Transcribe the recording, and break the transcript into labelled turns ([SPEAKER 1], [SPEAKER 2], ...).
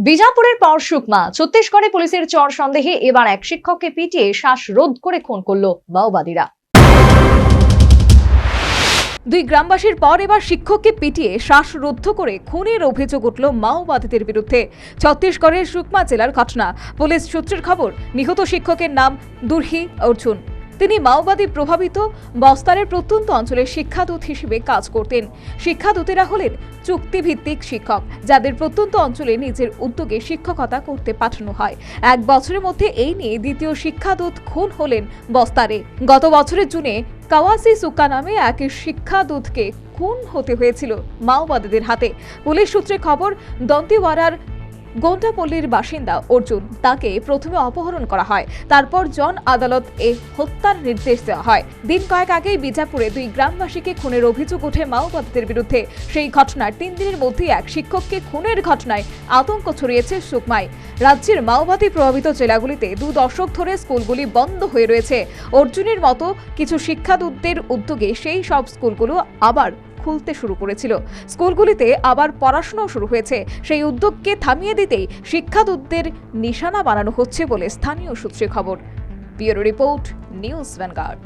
[SPEAKER 1] বিজাপুরের পর সুকমা ছত্তিশগড়ে পুলিশের চর সন্দেহে এবার এক শিক্ষককে পিটিয়ে শ্বাসরোধ করে খুন করলো মাওবাদীরা। দুই গ্রামবাসীর পর এবার শিক্ষককে পিটিয়ে শ্বাসরোধ করে খুনের অভিযোগ উঠল মাওবাদীদের বিরুদ্ধে। ছত্তিশগড়ের সুকমা জেলার ঘটনা। পুলিশ সূত্রের খবর, নিহত শিক্ষকের নাম দুর্হি অর্জুন। তিনি মাওবাদী প্রভাবিত বস্তারের প্রত্যন্ত অঞ্চলে শিক্ষাদূত হিসেবে কাজ করতেন। শিক্ষাদূতেরা হলেন চুক্তিভিত্তিক শিক্ষক, যাদের প্রত্যন্ত অঞ্চলে নিজের উদ্যোগে শিক্ষকতা করতে পাঠানো হয়। এক বছরের মধ্যে এই নিয়ে দ্বিতীয় শিক্ষাদূত খুন হলেন বস্তারে। গত বছরের জুনে কাওয়াসি সুকা নামে এক শিক্ষাদূতকে খুন হতে হয়েছিল মাওবাদীদের হাতে। পুলিশ সূত্রে খবর, দন্তেওয়াড়ার গোন্ডাপল্লীর বাসিন্দা অর্জুন, তাকে প্রথমে অপহরণ করা হয়, তারপর জন আদালত এ হত্যার নির্দেশ দেওয়া হয়। দিন কয়েক আগেই বিজাপুরে দুই গ্রামবাসীকে খুনের অভিযোগ ওঠে মাওবাদীদের বিরুদ্ধে। সেই ঘটনার 3 দিনের মধ্যে এক শিক্ষককে খুনের ঘটনায় আতঙ্ক ছড়িয়েছে সুকমায়। রাজ্যের মাওবাদী প্রভাবিত জেলাগুলিতে 2 দশক ধরে স্কুলগুলি বন্ধ হয়ে রয়েছে। অর্জুনের মতো কিছু শিক্ষাদূতদের উদ্যোগে সেই সব স্কুলগুলো আবার খুলতে শুরু করেছিল। স্কুলগুলিতে আবার পড়াশোনা শুরু হয়েছে। সেই উদ্যোগকে থামিয়ে দিতেই শিক্ষাদূতদের নিশানা বানানো হচ্ছে বলে স্থানীয় সূত্রে খবর। Bureau report, news vanguard.